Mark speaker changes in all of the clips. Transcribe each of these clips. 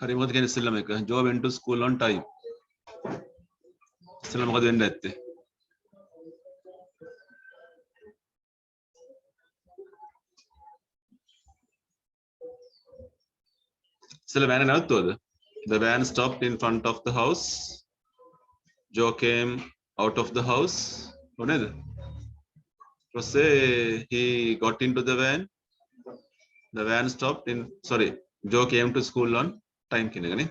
Speaker 1: හරි මොකද කියන්නේ ඉස්සෙල්ලාම එක Joe went to school on time. ඉස්සෙල්ලා මොකද වෙන්නේ නැත්තේ? ඉස්සෙල්ලා van නැවතුවද? The van stopped in front of the house. Joe came out of the house. මොනේද? ඊපස්සේ he got into the van. The van stopped in sorry Joe came to school on time කියන එකනේ.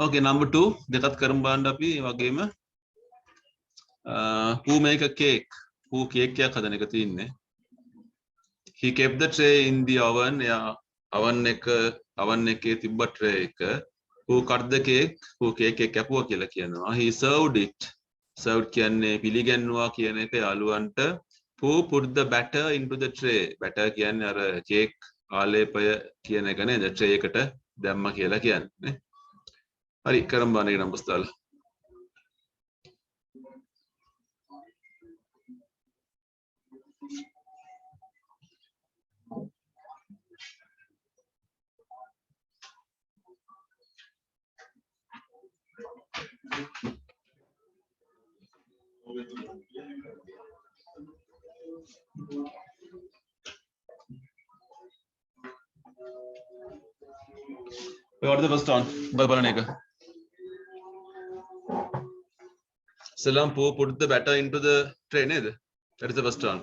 Speaker 1: Okay, number 2 දෙකත් කරමු බලන්න අපි ඒ වගේම who make a cake who cake එකක් හදන එක තියෙන්නේ. He kept the tray in the oven. oven එකේ තිබ්බ tray එක. Who cut the cake? Who cake එක කැපුවා කියලා කියනවා. He served it. served කියන්නේ පිළිගන්නවා කියන එක යාළුවන්ට. Who put the batter into the tray? batter කියන්නේ අර cake ආලේපය කියන එක නේද? tray එකට දැම්ම කියලා කියන්නේ. හරි කරමු බලන්න ඒක නම්බර්ස් දාලා. What is the first one? බලන්න එක. Salam Poo put the batter into the tray නේද? That is the first one.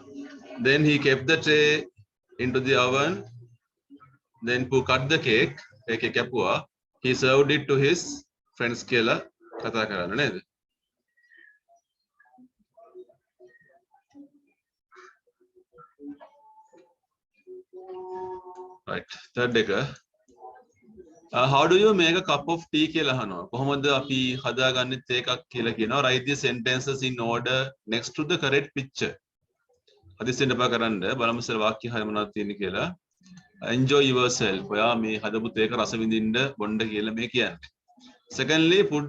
Speaker 1: Then he kept the tray into the oven. Then Poo cut the cake. Cake කැපුවා. He served it to his friends කියලා කතා කරන්න නේද? Right. Third එක. How do you make a cup of tea කියලා අහනවා. කොහොමද අපි හදාගන්නේ තේ එකක් කියලා කියනවා. Write the sentences in order next to the correct picture. හදිස්සියෙන් එපා කරන්න. බලමු ඉස්සර වාක්‍ය හරිය මොනවද තියෙන්නේ කියලා. Enjoy yourself. ඔයා මේ හදපු තේ එක රස විඳින්න බොන්න කියලා මේ කියන්නේ. Secondly, put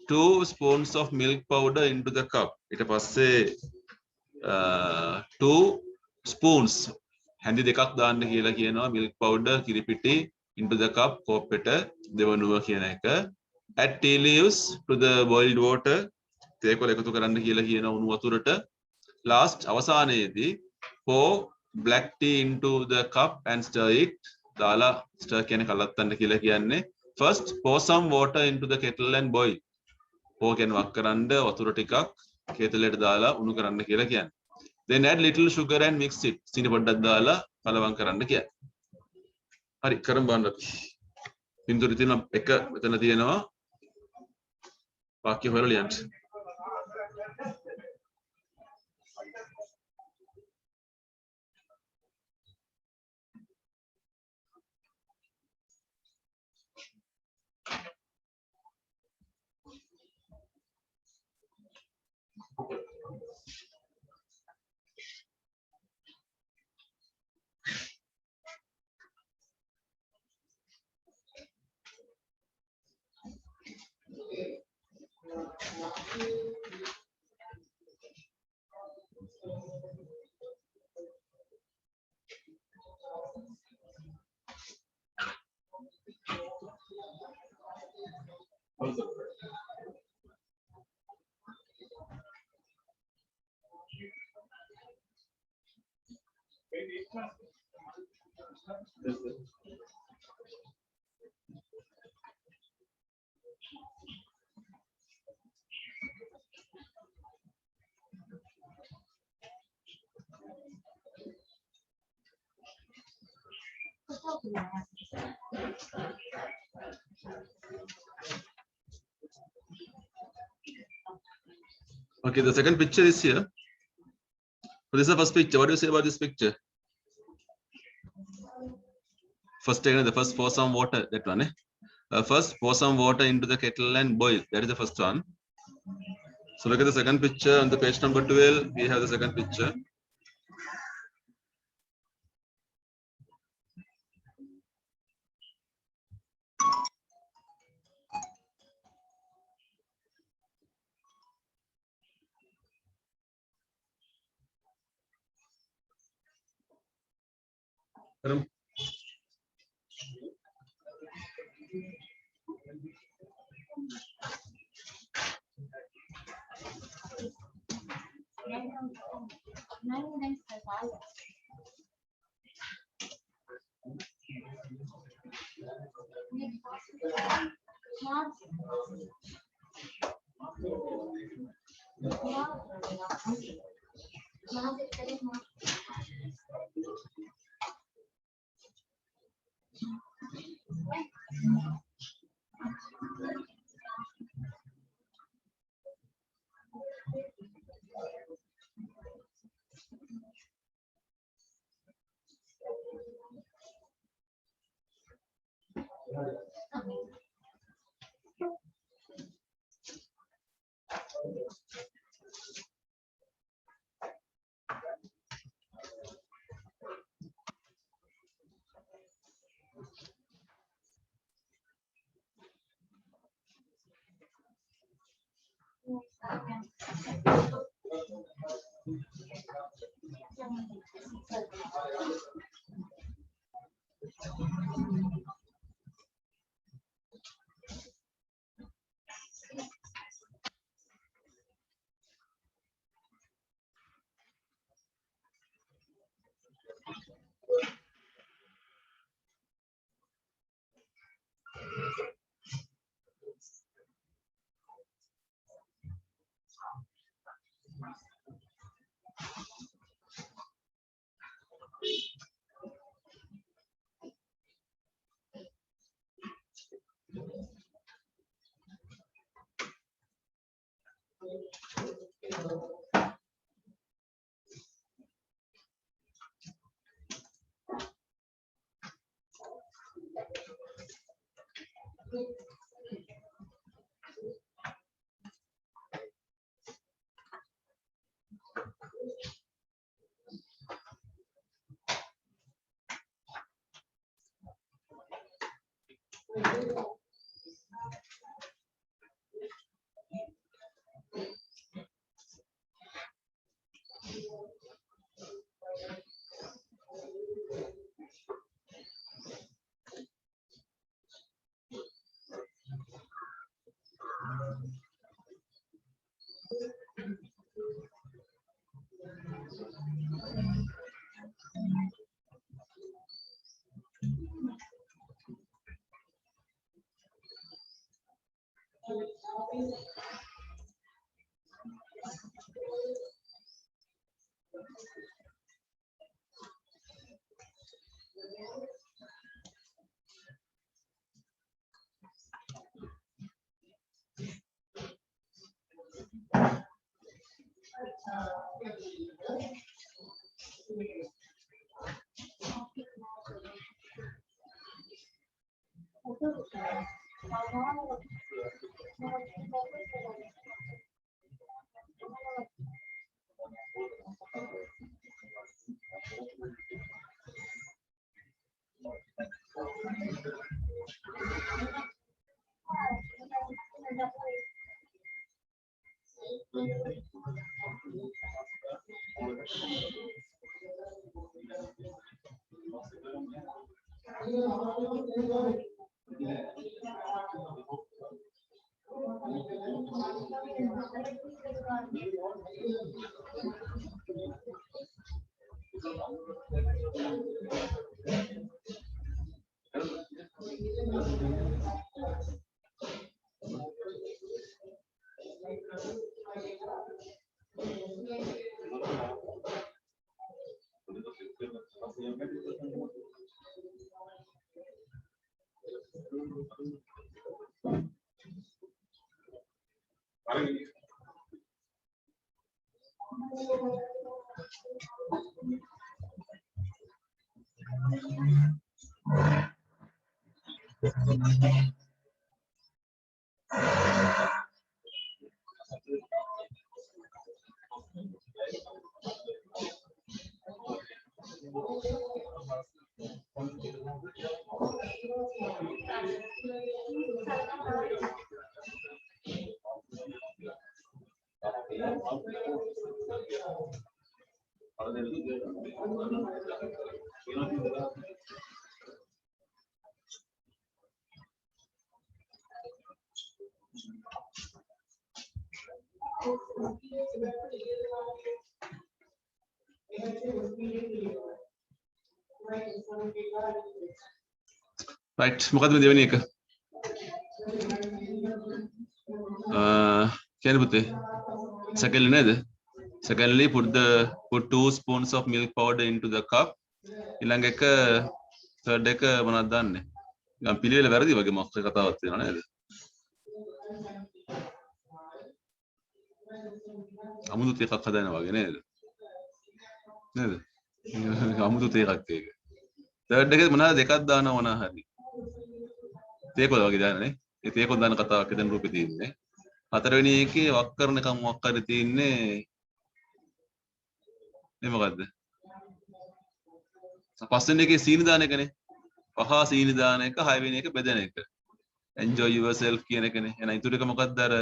Speaker 1: 2 spoons of milk powder into the cup. ඊට පස්සේ 2 spoons හැඳි දෙකක් දාන්න කියලා කියනවා milk powder කිරිපිටි into the cup කොප්පෙට දෙවනුව කියන එක. Add tea leaves to the boiled water. තේ කොළ එකතු කරන්න කියලා කියනවා උණු වතුරට. Last අවසානයේදී pour black tea into the cup and stir it. දාලා stir කියන්නේ කලත්තන්න කියලා කියන්නේ. First pour some water into the kettle and boil. pour කියන්නේ වක් කරන්න වතුර ටිකක් කේතලයට දාලා උණු කරන්න කියලා කියන්නේ. Then add little sugar and mix it. සීනි පොඩ්ඩක් දාලා කලවම් කරන්න කියන්නේ. හරි කරමු බලන්න අපි. පින්තූරේ තියෙන එක මෙතන තියෙනවා. වාක්‍ය හොයලා ලියන්න. Okay, the second picture is here. So this is the first picture. What do you say about this picture? First, the first pour some water. That one, eh? First, pour some water into the kettle and boil. That is the first one. So look at the second picture on the page number 12. We have the second picture. right මොකද්ද මේ දෙවෙනි එක කියන්නේ පුතේ secondly නේද secondly put 2 spoons of milk powder into the cup ඊළඟ එක third එක මොනවද දාන්නේ නිකන් පිළිවෙල වැරදි වගේ මොකක් කතාවක් තියෙනවා නේද අමුතු තේ එකක් හදනවා වගේ නේද නේද අමුතු තේ එකක් ඒක third එකේ මොනවද දෙකක් දානවා මොනවා හරි තේ කොළ වගේ දාන්නේ ඒ තේ කොළ දාන කතාවක් එතන රූපේ තියෙන්නේ හතරවෙනි එකේ වක් කරන එකක් මොකක් හරි තියෙන්නේ මේ මොකද්ද පස්වෙනි එකේ සීනි දාන එකනේ පහ සීනි දාන එක හයවෙනි එක බෙදෙන එක enjoy yourself කියන එකනේ එහෙනම් ඊටු ටික මොකක්ද අර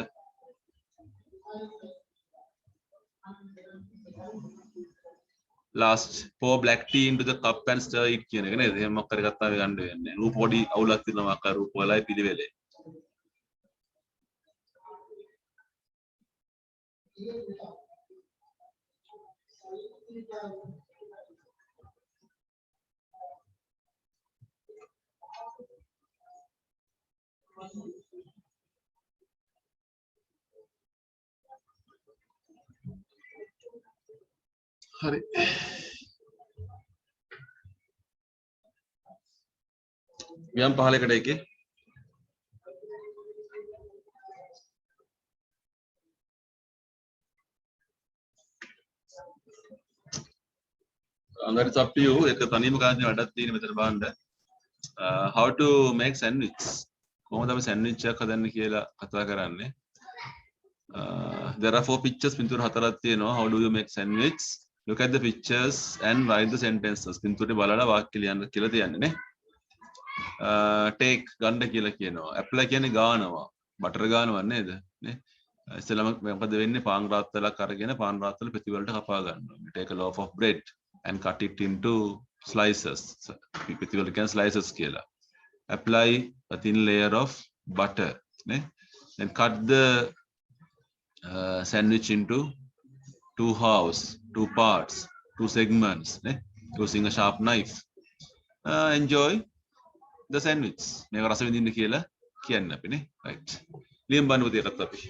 Speaker 1: last pour black tea into the cup and stir it කියන එක නේද එහෙනම් මොකක් හරි කතාව ගන්න වෙන්නේ රූප පොඩි අවුලක් තියෙනවා අක්කා රූප වලයි පිළිවෙලේ හරි යම් 15කට එකේ that's up to you එක තනියම ගන්න වැඩක් තියෙන මෙතන බලන්න how to make sandwich කොහොමද අපි sandwich එකක් හදන්න කියලා කතා කරන්නේ there are 4 pictures පින්තූර හතරක් තියෙනවා how do you make sandwich look at the pictures and write the sentences පින්තූරේ බලලා වාක්‍ය ලියන්න කියලා තියන්නේ නේ take ගන්න කියලා කියනවා apply කියන්නේ ගානවා බටර් ගානවා නේද නේ ඉස්සෙල්ලාම මොකද වෙන්නේ පාන් රාත්තලක් අරගෙන පාන් රාත්තල පෙති වලට කපා ගන්නවා take a loaf of bread and cut it into slices පෙති වල කියන්නේ slices කියලා apply a thin layer of butter නේ then cut the sandwich into 2 halves 2 parts 2 segments using a sharp knife enjoy the sandwich මේක රස විඳින්න කියලා කියන්නේ අපි නේ right ලියන් බලන්න පුතේ එකත් අපි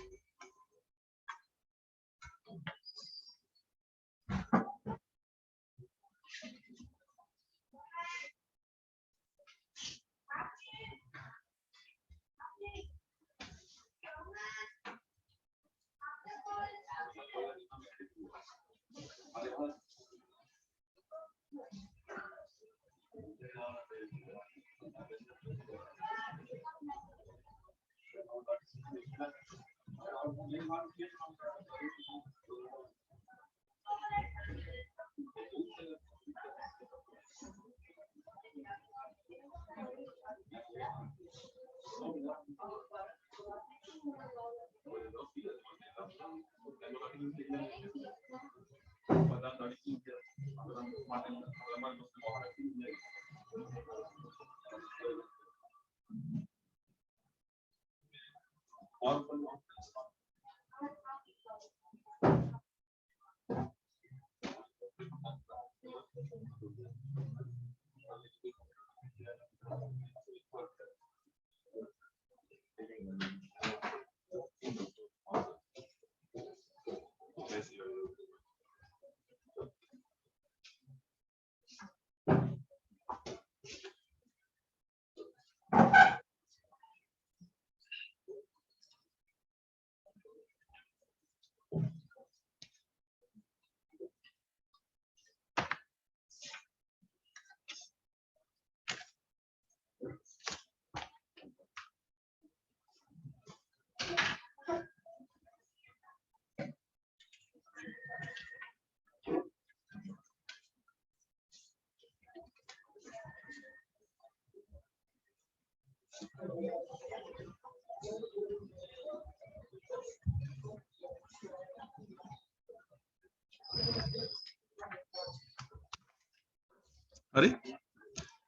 Speaker 1: හරි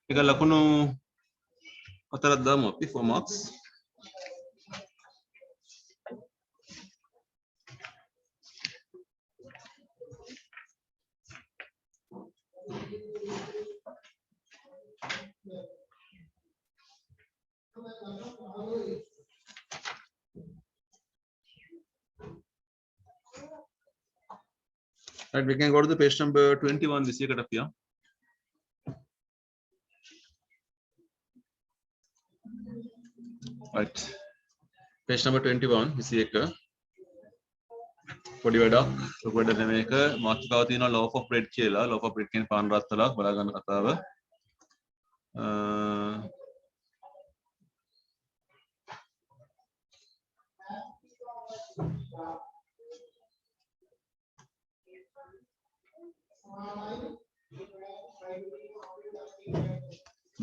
Speaker 1: එක ලකුණු 4ක් දාමු අපි 4 marks. Right, we can go to the page number 21 this year up here. Right, page number 21 this year. පොඩි වැඩක් ඔබට මේක මාතෘකාව තියෙනවා law of bread කියලා. law of bread කියන්නේ පාන් රත්තලක් බලා ගන්න කතාව.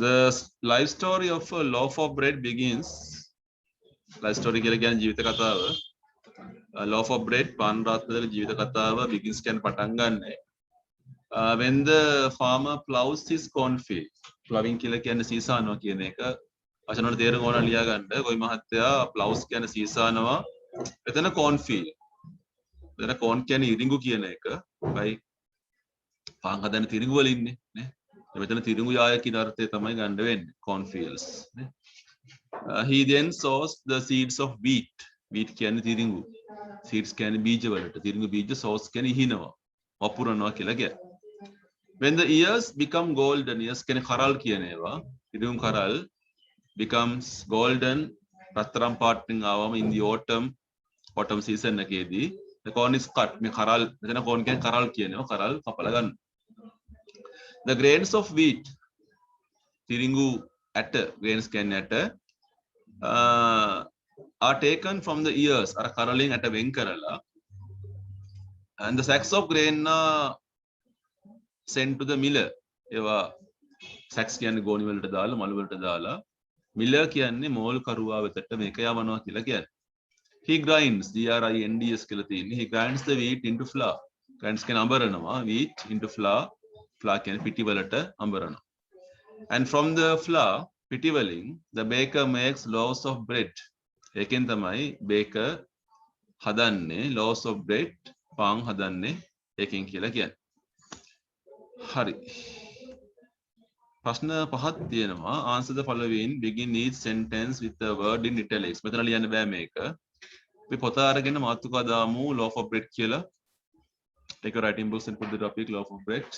Speaker 1: The life story of a loaf of bread begins. Life story කියලා කියන්නේ ජීවිත කතාව. Loaf of bread පාන් රාත්තල ජීවිත කතාව begins කියන පටන් ගන්න. When the farmer plows his cornfield. Plowing කියලා කියන්නේ සීසානවා කියන එක. වචන වල තේරුම ඕන ලියා ගන්න. ගොවි මහත්තයා plows කියන්නේ සීසානවා. එතන cornfield. එතන corn කියන්නේ ඉරිඟු කියන එක. right? පාන් හදන තිරිඟු වල ඉන්නේ නේ. මෙතන තිරිඟු යාය කියන අර්ථය තමයි ගන්න වෙන්නේ. cornfields නේ. He then sows the seeds of wheat. Wheat කියන්නේ තිරිඟු. Seeds කියන්නේ බීජ වලට. තිරිඟු බීජ sows කියන්නේ ඉහිනවා. වපුරනවා කියලා කියන්නේ. When the ears become golden, ears කියන්නේ කරල් කියන ඒවා. තිරිඟු කරල් becomes golden රත්තරන් පාටින් ආවම in the autumn season එකේදී the corn is cut. මේ කරල් මෙතන corn කියන්නේ කරල් කියනවා. කරල් කපලා ගන්න. The grains of wheat තිරිඟු ඇට grains කියන්නේ ඇට are taken from the ears අර කරලින් ඇට වෙන් කරලා and the sacks of grain are sent to the miller. ඒවා sacks කියන්නේ ගෝනි වලට දාලා මළු වලට දාලා miller කියන්නේ මෝල් කරුවා වෙතට මේක යවනවා කියලා කියන්නේ. He grinds grinds කියලා තියෙන්නේ. He grinds the wheat into flour. grinds කියන්නේ අඹරනවා wheat into flour. flour කියන්නේ පිටි වලට අඹරනවා. And from the flour පිටි වලින් the baker makes loaves of bread. ඒකෙන් තමයි baker හදන්නේ loaves of bread පාන් හදන්නේ ඒකෙන් කියලා කියන්නේ. හරි. ප්‍රශ්න පහක් තියෙනවා. Answer the following. Begin each sentence with the word in italics. මෙතන ලියන්න බෑ මේක. අපි පොත අරගෙන මාතෘකාව දාමු loaf of bread කියලා. Take your writing books and put the topic loaf of bread.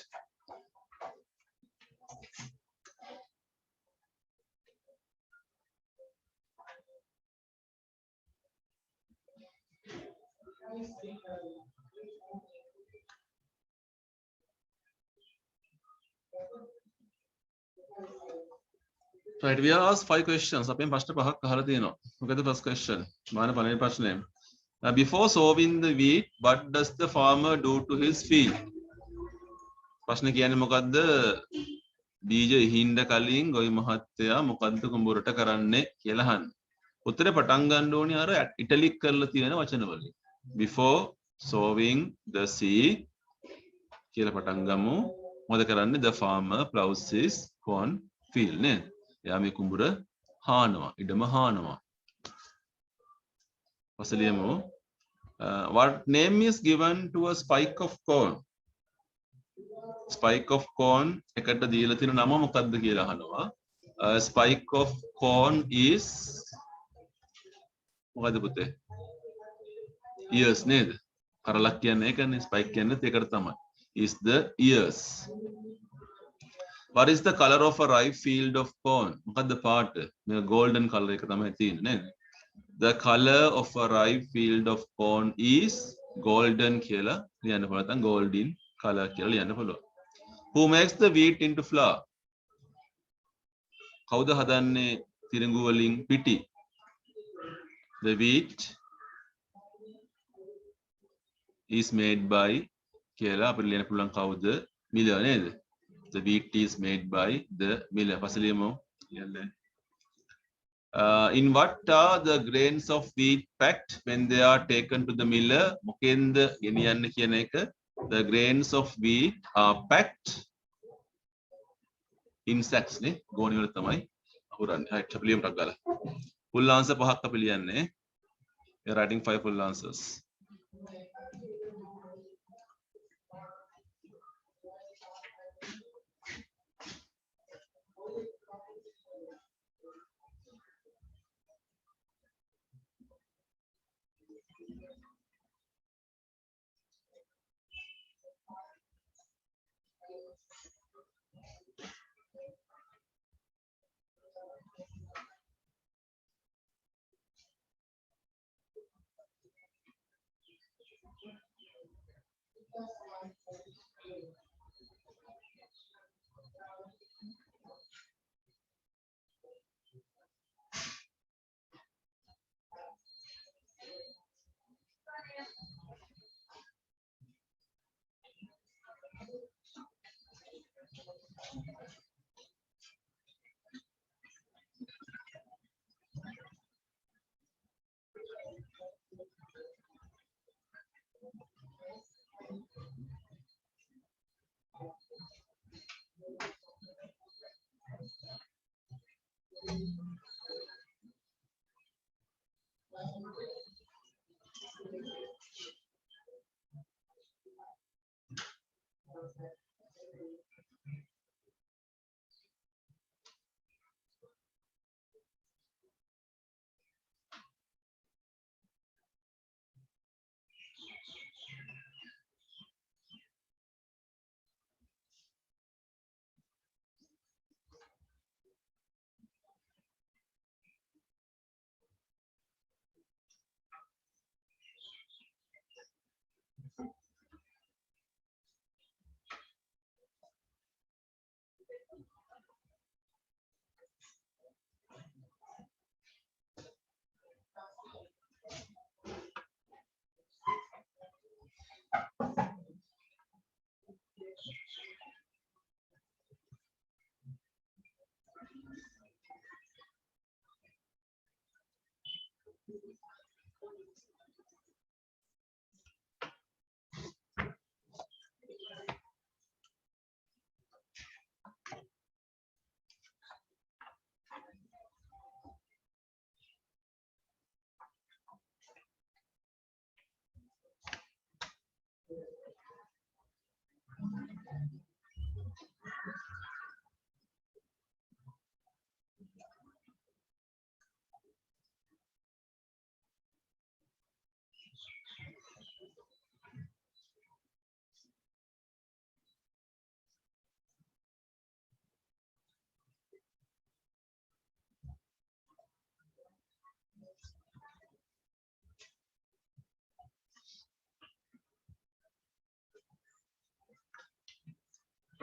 Speaker 1: Right, we are asked 5 questions. අපෙන් ප්‍රශ්න පහක් අහලා තියෙනවා. Look at the first question. මාන පළවෙනි ප්‍රශ්නය. Before sowing the wheat, what does the farmer do to his field? ප්‍රශ්න කියන්නේ මොකද්ද? බීජ ඉහින්න කලින් ගොවි මහත්තයා මොකද්ද කුඹුරට කරන්නේ කියලා අහන්නේ. උත්තරේ පටන් ගන්න ඕනේ අර ඉටලික් කරලා තියෙන වචන වලින්. Before sowing the seed කියලා පටන් ගමු. මොකද කරන්නේ? The farmer plows his corn field නේද? එයා මේ කුඹුර හානවා. ඉඩම හානවා. පසලියමු. What name is given to a spike of corn? Spike of corn එකට දීලා තියෙන නම මොකක්ද කියලා අහනවා. Spike of corn is මොකද පුතේ? Ears නේද? කරලක් කියන්නේ ඒකනේ. spike කියන්නේ ඒකට තමයි. Is the ears. What is the color of a ripe field of corn? මොකද්ද පාට? මේ golden color එක තමයි තියෙන්නේ නේද? The color of a ripe field of corn is golden කියලා ලියන්න පුළුවන්. නැත්නම් golden color කියලා ලියන්න පුළුවන්. Who makes the wheat into flour? කවුද හදන්නේ තිරිඟු වලින් පිටි? The wheat is made by කියලා අපිට ලියන්න පුළුවන් කවුද? miller නේද? The wheat is made by the miller. පසලියමු ලියන්න. In what are the grains of wheat packed when they are taken to the miller? මොකෙන්ද ගෙනියන්න කියන එක. The grains of wheat are packed insects නේ ගෝණි වල තමයි අහුරන්නේ. right අපි ලියමු ටක් ගාලා. full answer පහක් අපි ලියන්නේ. we are writing 5 full answers.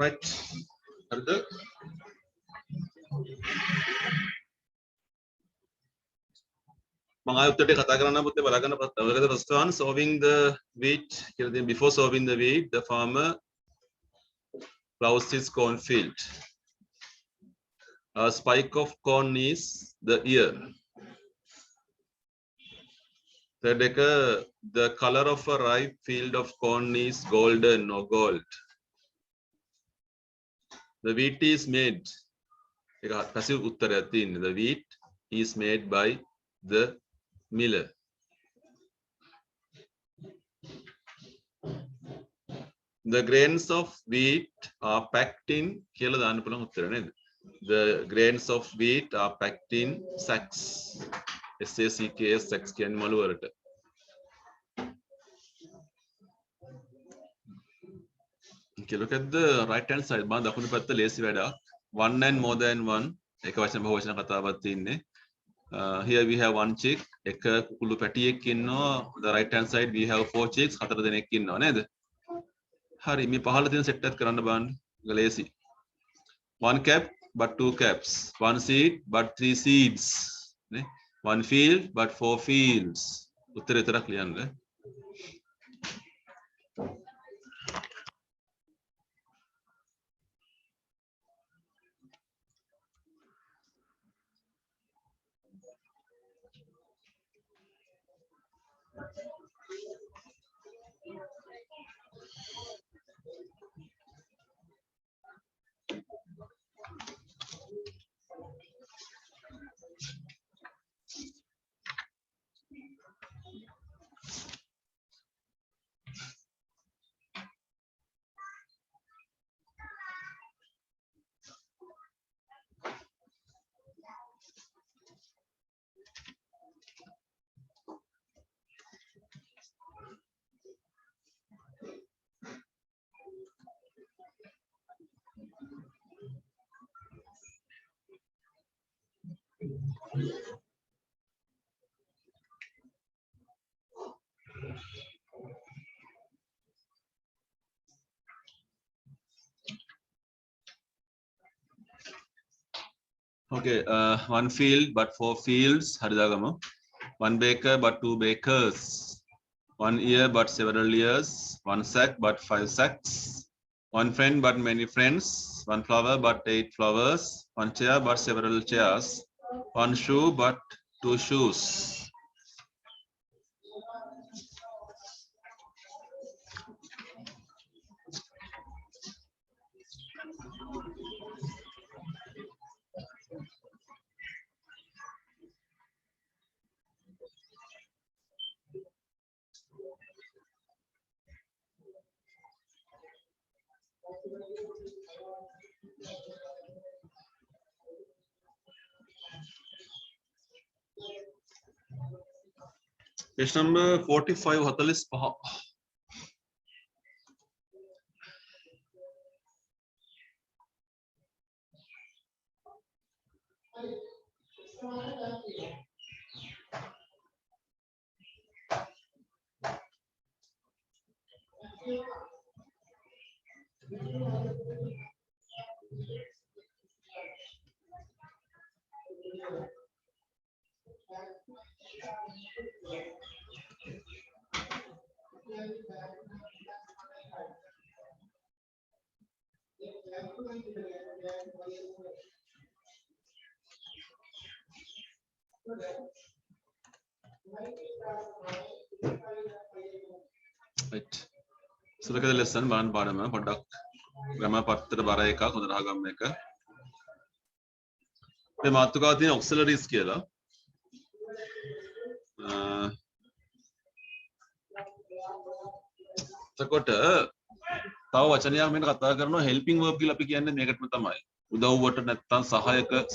Speaker 1: right හරිද මම ආයෙ උත්තරේ කතා කරන්න පුතේ බලගන්න පස්සේ first one sowing the wheat කියලා දෙන before sowing the wheat the farmer plows his cornfield a spike of corn is the ear third එක the color of a ripe field of corn is golden or gold the wheat is made ඒක passive උත්තරයක් තියෙන්නේ the wheat is made by the miller the grains of wheat are packed in කියලා දාන්න පුළුවන් උත්තර නේද the grains of wheat are packed in sacks SACKS sacks කියන්නේ මළු වලට okay look at the right hand side බා දකුණු පැත්ත ලේසි වැඩක් one and more than one එක වචන බහුව වචන කතාවක් තියෙන්නේ here we have one chick එක කුකුළු පැටියෙක් ඉන්නවා the right hand side we have four chicks හතර දෙනෙක් ඉන්නවා නේද හරි මේ පහළ තියෙන සෙට් එකත් කරන්න බලන්න ගලේසි one cap but two caps one seed but three seeds නේ one field but four fields උත්තර විතරක් ලියන්න Okay, one field but 4 fields. One baker but 2 bakers. 1 year but several years. 1 sack but 5 sacks. 1 friend but many friends. 1 flower but 8 flowers. 1 chair but several chairs. 1 shoe but 2 shoes. Page number 45 45. Right. So look at the lesson one bottom product grammar පත්තර බර එකක් හොඳට අහගන්න එක. මේ මාතෘකාව තියෙන auxiliaries කියලා. එතකොට තව වචනයක් මෙන්න කතා කරනවා helping verb කියලා අපි කියන්නේ මේකටම තමයි. උදව්වට නැත්තම්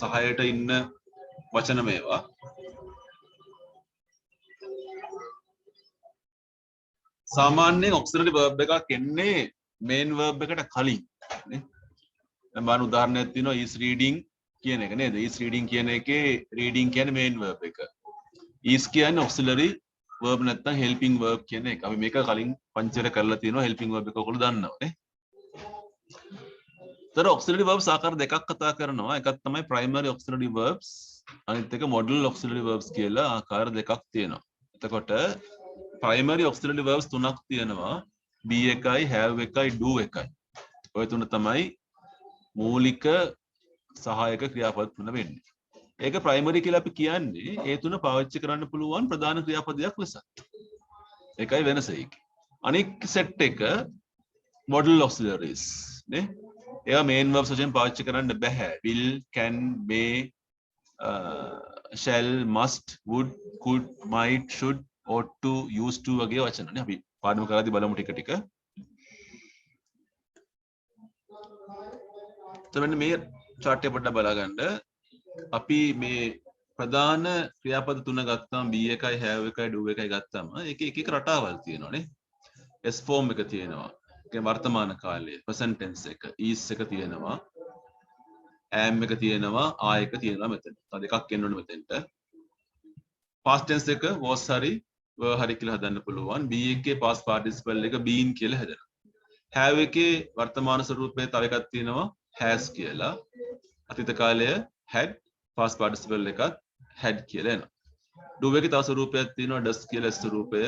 Speaker 1: සහායට ඉන්න වචන මේවා. සාමාන්‍යයෙන් auxiliary verb එකක් එන්නේ main verb එකට කලින් නේ. දැන් බලන්න උදාහරණයක් තියෙනවා is reading කියන එක නේද? is reading කියන එකේ reading කියන්නේ main verb එක. is කියන්නේ auxiliary verb නැත්තම් helping verb කියන එක. අපි මේක කලින් පංචර කරලා තියෙනවා helping verb එක ඔයගොල්ලෝ දන්නවා නේ. තර auxiliary verbs ආකාර දෙකක් කතා කරනවා. එකක් තමයි primary auxiliary verbs අනිත් එක modal auxiliary verbs කියලා ආකාර දෙකක් තියෙනවා. එතකොට primary auxiliary verbs තුනක් තියෙනවා. be එකයි have එකයි do එකයි. ඔය තුන තමයි මූලික සහායක ක්‍රියාපද තුන වෙන්නේ. ඒක primary කියලා අපි කියන්නේ ඒ තුන පාවිච්චි කරන්න පුළුවන් ප්‍රධාන ක්‍රියාපදයක් ලෙස. ඒකයි වෙනස ඒකේ. අනික් set එක modal auxiliaries නේ. ඒවා main verbs වශයෙන් පාවිච්චි කරන්න බෑ. will, can, may, shall, must, would, could, might, should, ought to, used to වගේ වචන නේ. අපි පාඩම කරද්දී බලමු ටික ටික. එතකොට මේ chart එක පොඩ්ඩක් බලා ගන්න. අපි මේ ප්‍රධාන ක්‍රියාපද තුන ගත්තාම be එකයි have එකයි do එකයි ගත්තාම ඒකේ එක එක රටාවල් තියෙනවා නේ. s form එක තියෙනවා. ඒ වර්තමාන කාලයේ present tense එක, is එක තියෙනවා. am එක තියෙනවා, are එක තියෙනවා මෙතන. තව දෙකක් එන්න ඕනේ මෙතෙන්ට. past tense එක was හරි were හරි කියලා හදන්න පුළුවන්. be එකේ past participle එක been කියලා හදනවා. have එකේ වර්තමාන ස්වරූපයේ තව එකක් තියෙනවා has කියලා. අතීත කාලය had past participle එකත් had කියලා එනවා. do එකේ තව ස්වරූපයක් තියෙනවා does කියලා ස්වරූපය.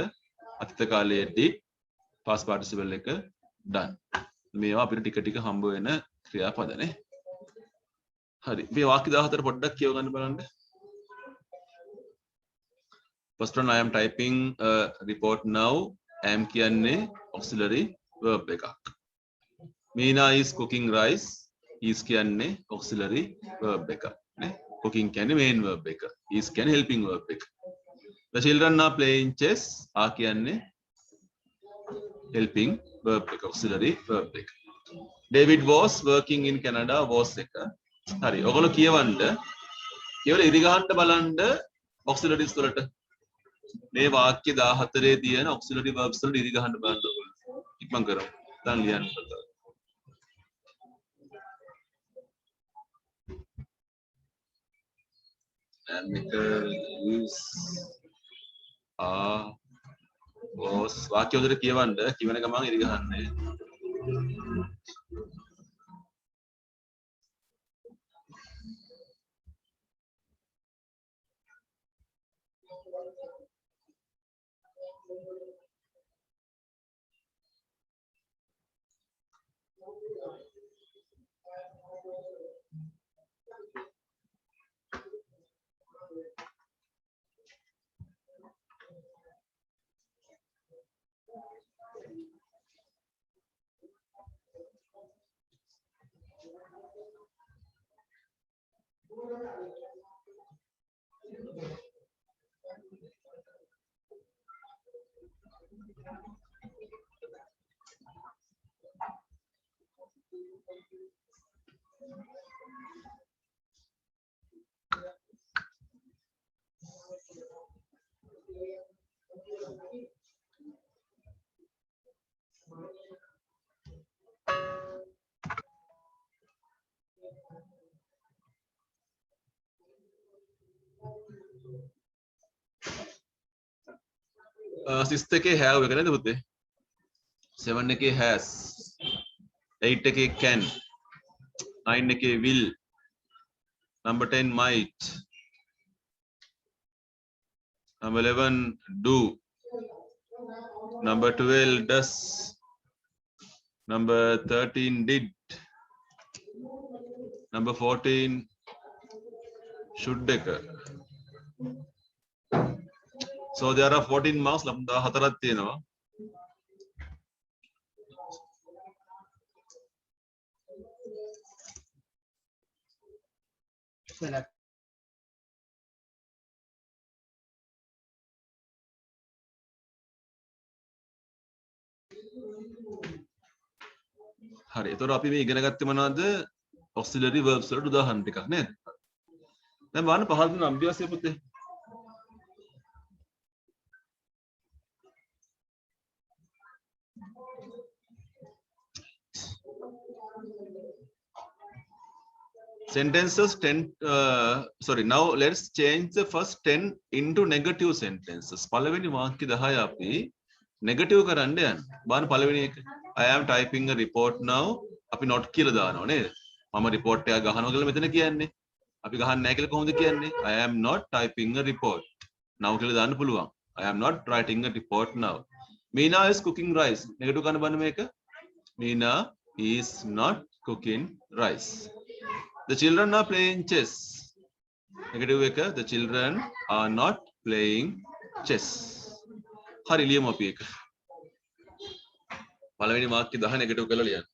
Speaker 1: අතීත කාලයේ did past participle එක done. මේවා අපිට ටික ටික හම්බ වෙන ක්‍රියාපද නේ. හරි. මේ වාක්‍ය 14 පොඩ්ඩක් කියව ගන්න බලන්න. First one I am typing a report now. I am කියන්නේ auxiliary verb එකක්. Meena is cooking rice. Is කියන්නේ auxiliary verb එකක් නේ. Cooking කියන්නේ main verb එක. Is කියන්නේ helping verb එක. The children are playing chess. are කියන්නේ helping verb එක auxiliary verb එක. David was working in Canada was එක. හරි. ඔයගොල්ලෝ කියවන්න. කියවලා ඉරි ගහන්න බලන්න auxiliaries වලට. මේ වාක්‍ය 14 තියෙන auxiliary verbs වලට ඉරි ගහන්න බලන්න ඔයගොල්ලෝ. ඉක්මන් කරමු. දැන් ලියන්න. and is are was වාක්‍ය හොඳට කියවන්න කියවන ගමන් ඉරි ගහන්නේ. සිස්ට් එකේ have එක නේද පුතේ? 7 එකේ has, 8 එකේ can, 9 එකේ will, number 10 might, number 11 do, number 12 does, number 13 did, number 14 should එක. So there are 14 marks. 14ක් තියෙනවා. හරි. එතකොට අපි මේ ඉගෙන ගත්තේ මොනවද? auxiliary verbs වලට උදාහරණ ටිකක් නේද? දැන් බලන්න පහළ දුන්න අභ්‍යාසය පුතේ. Sentences 10 sorry, now let's change the first 10 into negative sentences. පළවෙනි වාක්‍ය 10 අපි negative කරන්න යන්න. බලන්න පළවෙනි එක. I am typing a report now. අපි not කියලා දානවා නේද? මම report එකක් ගහනවා කියලා මෙතන කියන්නේ. අපි ගහන්නේ නැහැ කියලා කොහොමද කියන්නේ? I am not typing a report. now කියලා දාන්න පුළුවන්. I am not writing a report now. Meena is cooking rice. negative කරන්න බලන්න මේක. Meena is not cooking rice. The children are playing chess. Negative එක. The children are not playing chess. හරි ලියමු අපි ඒක. පළවෙනි වාක්‍ය 10 negative කරලා ලියන්න.